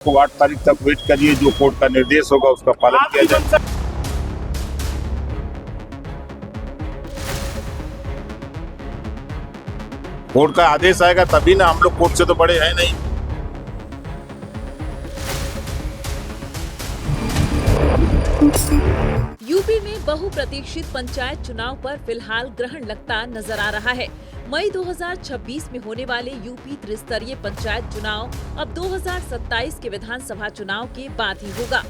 को 8 तारीख तक वेट करिए, जो कोर्ट का निर्देश होगा उसका पालन किया जाए। कोर्ट का आदेश आएगा तभी ना, हम लोग कोर्ट से तो बड़े हैं नहीं। यूपी में बहुप्रतीक्षित पंचायत चुनाव पर फिलहाल ग्रहण लगता नजर आ रहा है। मई 2026 में होने वाले यूपी त्रिस्तरीय पंचायत चुनाव अब 2027 के विधानसभा चुनाव के बाद ही होगा।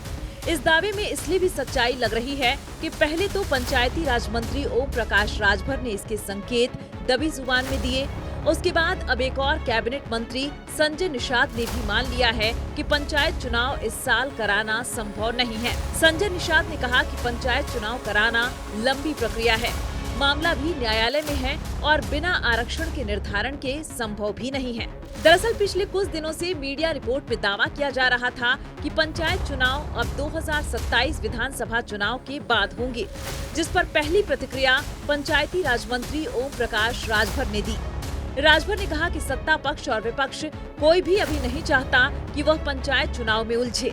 इस दावे में इसलिए भी सच्चाई लग रही है कि पहले तो पंचायती राज मंत्री ओम प्रकाश राजभर ने इसके संकेत दबी जुबान में दिए। उसके बाद अब एक और कैबिनेट मंत्री संजय निषाद ने भी मान लिया है कि पंचायत चुनाव इस साल कराना संभव नहीं है। संजय निषाद ने कहा कि पंचायत चुनाव कराना लंबी प्रक्रिया है, मामला भी न्यायालय में है और बिना आरक्षण के निर्धारण के संभव भी नहीं है। दरअसल पिछले कुछ दिनों से मीडिया रिपोर्ट में दावा किया जा रहा था कि पंचायत चुनाव अब 2027 विधानसभा चुनाव के बाद होंगे, जिस पर पहली प्रतिक्रिया पंचायती राज मंत्री ओम प्रकाश राजभर ने दी। राजभर ने कहा कि सत्ता पक्ष और विपक्ष कोई भी अभी नहीं चाहता कि वह पंचायत चुनाव में उलझे।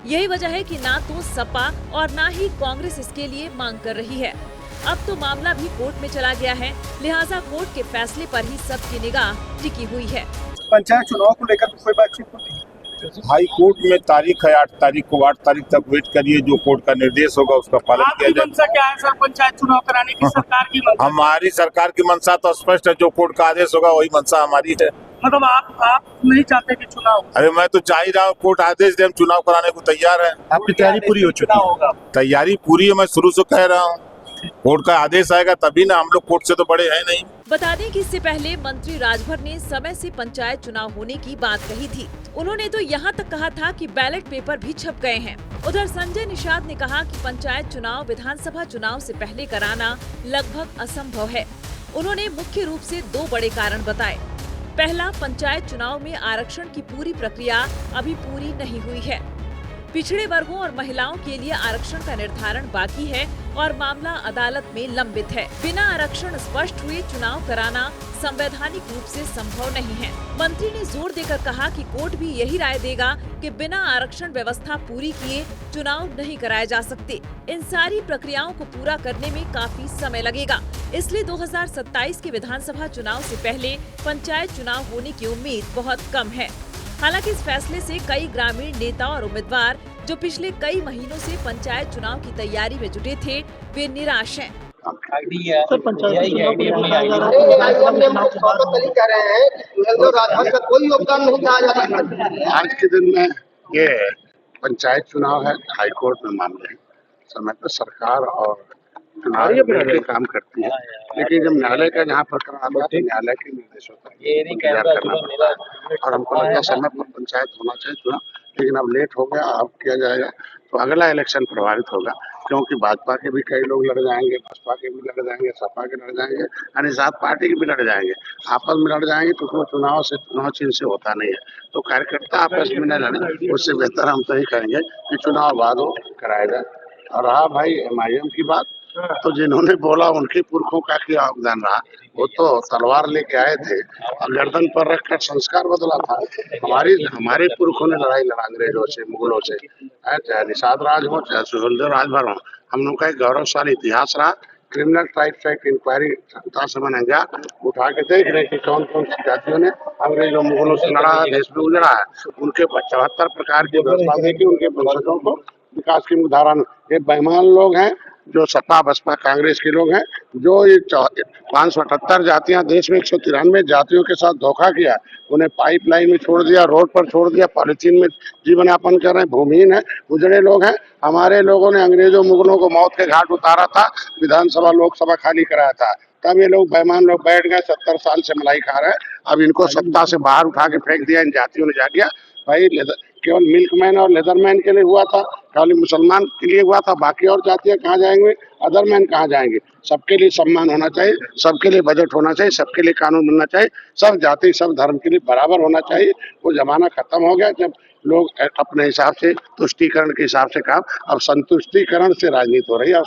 यही वजह है कि ना तो सपा और ना ही कांग्रेस इसके लिए मांग कर रही है। अब तो मामला भी कोर्ट में चला गया है, लिहाजा कोर्ट के फैसले पर ही सबकी निगाह टिकी हुई है। पंचायत चुनाव को लेकर कोई बातचीत नहीं। हाई कोर्ट में तारीख है 8 तारीख को, 8 तारीख तक वेट करिए, जो कोर्ट का निर्देश होगा उसका पालन किया जाए। मंशा क्या है सर, पंचायत चुनाव कराने की सरकार की मंशा? हमारी सरकार की मंशा तो स्पष्ट है, जो कोर्ट का आदेश होगा वही मंशा हमारी है। मतलब आप नहीं चाहते कि चुनाव? अरे मैं तो चाह ही रहा हूँ कोर्ट आदेश दे, हम चुनाव कराने को तैयार है। आपकी तैयारी पूरी हो चुकी होगा? तैयारी पूरी है, मैं शुरू से कह रहा हूँ। कोर्ट का आदेश आएगा तभी ना, हम लोग कोर्ट से तो बड़े हैं नहीं। बता दें कि इससे पहले मंत्री राजभर ने समय से पंचायत चुनाव होने की बात कही थी। उन्होंने तो यहाँ तक कहा था कि बैलेट पेपर भी छप गए हैं। उधर संजय निषाद ने कहा कि पंचायत चुनाव विधानसभा चुनाव से पहले कराना लगभग असंभव है। उन्होंने मुख्य रूप से 2 बड़े कारण बताए। पहला, पंचायत चुनाव में आरक्षण की पूरी प्रक्रिया अभी पूरी नहीं हुई है। पिछड़े वर्गों और महिलाओं के लिए आरक्षण का निर्धारण बाकी है और मामला अदालत में लंबित है। बिना आरक्षण स्पष्ट हुए चुनाव कराना संवैधानिक रूप से संभव नहीं है। मंत्री ने जोर देकर कहा कि कोर्ट भी यही राय देगा कि बिना आरक्षण व्यवस्था पूरी किए चुनाव नहीं कराए जा सकते। इन सारी प्रक्रियाओं को पूरा करने में काफी समय लगेगा, इसलिए 2027 के विधानसभा चुनाव से पहले पंचायत चुनाव होने की उम्मीद बहुत कम है। हालांकि इस फैसले से कई ग्रामीण नेता और उम्मीदवार जो पिछले कई महीनों से पंचायत चुनाव की तैयारी में जुटे थे, वे निराश हैं। सर पंचायत कोई योगदान नहीं कहा जा रहा। आज के दिन में ये पंचायत चुनाव है, हाई कोर्ट में मामले हैं। समय पर सरकार और चुनाव के काम करती है, लेकिन जब न्यायालय का जहाँ प्रकरण आता है तो न्यायालय के निर्देश होता है और हमको लगता है समय पर पंचायत होना चाहिए चुनाव, लेकिन अब लेट हो गया। अब किया जाएगा तो अगला इलेक्शन प्रभावित होगा, क्योंकि भाजपा के भी कई लोग लड़ जाएंगे, बसपा के भी लड़ जाएंगे, सपा के लड़ जाएंगे, यानी 7 पार्टी के भी लड़ जाएंगे। आपस में लड़ जाएंगे तो चुनाव चिन्ह से होता नहीं है। तो कार्यकर्ता आपस में न लड़े, उससे बेहतर हम तो ही कहेंगे कि चुनाव बाद हो कराया जाए। और रहा भाई MIM की बात, तो जिन्होंने बोला उनके पुरखों का क्या योगदान रहा। वो तो तलवार लेके आए थे और गर्दन पर रखकर संस्कार बदला था। हमारे पुरखों ने लड़ाई लड़ा अंग्रेजों से, मुगलों से, चाहे निषाद राज हो चाहे सुहेलदेव राजभर हो। हम लोग का एक गौरवशाली इतिहास रहा। क्रिमिनल ट्राइब्स एक्ट इंक्वायरी से बना गया, उठा के देख रहे कि कौन कौन सी जातियों ने अंग्रेजों मुगलों से लड़ा है, देश में उजड़ा है। उनके 74 प्रकार की व्यवस्था देखी, उनके वंशजों को विकास की मुख्यधारा। ये बेईमान लोग हैं जो सपा बसपा कांग्रेस के लोग हैं, जो ये 578 जातियां, देश में 193 जातियों के साथ धोखा किया, उन्हें पाइपलाइन में छोड़ दिया, रोड पर छोड़ दिया, पॉलिथीन में जीवन यापन कर रहे हैं, भूमिहीन है, उजड़े लोग हैं। हमारे लोगों ने अंग्रेजों मुगलों को मौत के घाट उतारा था, विधानसभा लोकसभा खाली कराया था, तब ये लोग बेईमान लोग बैठ गए, 70 साल से मलाई खा रहे हैं। अब इनको सत्ता से बाहर उठा के फेंक दिया, इन जातियों ने जा दिया। भाई केवल मिल्कमैन और लेदरमैन के लिए हुआ था, केवल मुसलमान के लिए हुआ था, बाकी और जातियां कहाँ जाएंगे, अदरमैन कहाँ जाएंगे। सबके लिए सम्मान होना चाहिए, सबके लिए बजट होना चाहिए, सबके लिए कानून बनना चाहिए, सब जाति सब धर्म के लिए बराबर होना चाहिए। वो जमाना खत्म हो गया जब लोग अपने हिसाब से तुष्टीकरण के हिसाब से काम, अब संतुष्टीकरण से राजनीति हो रही है और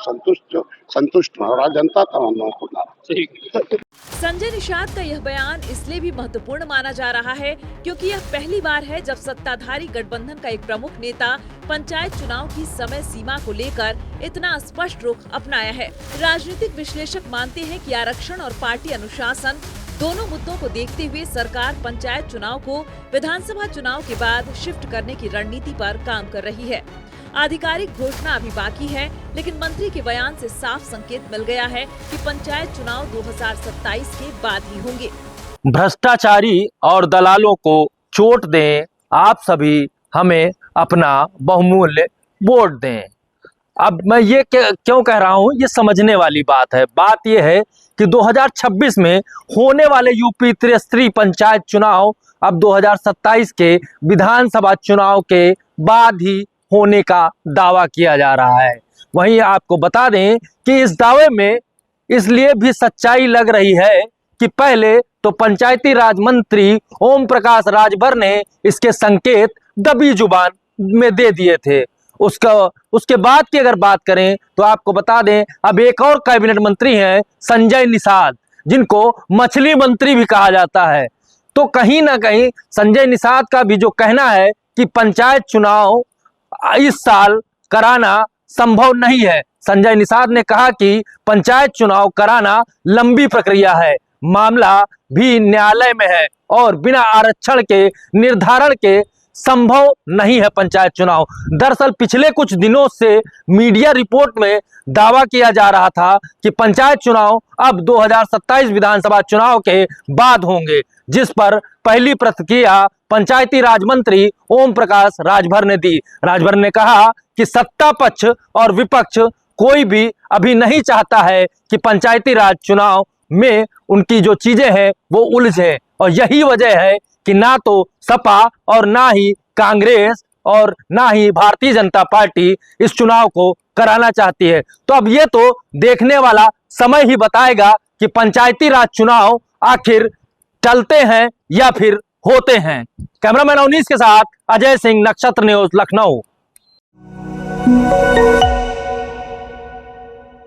संतुष्ट हो रहा जनता तमाम लोगों को। संजय निषाद का यह बयान इसलिए भी महत्वपूर्ण माना जा रहा है क्योंकि यह पहली बार है जब सत्ताधारी गठबंधन का एक प्रमुख नेता पंचायत चुनाव की समय सीमा को लेकर इतना स्पष्ट रुख अपनाया है। राजनीतिक विश्लेषक मानते हैं कि आरक्षण और पार्टी अनुशासन दोनों मुद्दों को देखते हुए सरकार पंचायत चुनाव को विधानसभा चुनाव के बाद शिफ्ट करने की रणनीति पर काम कर रही है। आधिकारिक घोषणा अभी बाकी है, लेकिन मंत्री के बयान से साफ संकेत मिल गया है कि पंचायत चुनाव 2027 के बाद ही होंगे। भ्रष्टाचारी और दलालों को चोट दें, आप सभी हमें अपना बहुमूल्य वोट दें। अब मैं ये क्यों कह रहा हूँ, ये समझने वाली बात है। बात ये है कि 2026 में होने वाले यूपी त्रिस्तरीय पंचायत चुनाव अब 2027 के विधानसभा चुनाव के बाद ही होने का दावा किया जा रहा है। वहीं आपको बता दें कि इस दावे में इसलिए भी सच्चाई लग रही है कि पहले तो पंचायती राज मंत्री ओम प्रकाश राजभर ने इसके संकेत दबी जुबान में दे दिए थे। उसके बाद की अगर बात करें तो आपको बता दें अब एक और कैबिनेट मंत्री हैं संजय निषाद, जिनको मछली मंत्री भी कहा जाता है। तो कहीं ना कहीं संजय निषाद का भी जो कहना है कि पंचायत चुनाव इस साल कराना संभव नहीं है। संजय निषाद ने कहा कि पंचायत चुनाव कराना लंबी प्रक्रिया है, मामला भी न्यायालय में है और बिना आरक्षण के निर्धारण के संभव नहीं है पंचायत चुनाव। दरअसल पिछले कुछ दिनों से मीडिया रिपोर्ट में दावा किया जा रहा था कि पंचायत चुनाव अब 2027 विधानसभा चुनाव के बाद होंगे, जिस पर पहली प्रतिक्रिया पंचायती राज मंत्री ओम प्रकाश राजभर ने दी। राजभर ने कहा कि सत्ता पक्ष और विपक्ष कोई भी अभी नहीं चाहता है कि पंचायती राज चुनाव में उनकी जो चीजें हैं वो उलझे, और यही वजह है कि ना तो सपा और ना ही कांग्रेस और ना ही भारतीय जनता पार्टी इस चुनाव को कराना चाहती है। तो अब ये तो देखने वाला समय ही बताएगा कि पंचायती राज चुनाव आखिर टलते हैं या फिर होते हैं। कैमरामैन अवनीश के साथ अजय सिंह, नक्षत्र न्यूज, लखनऊ।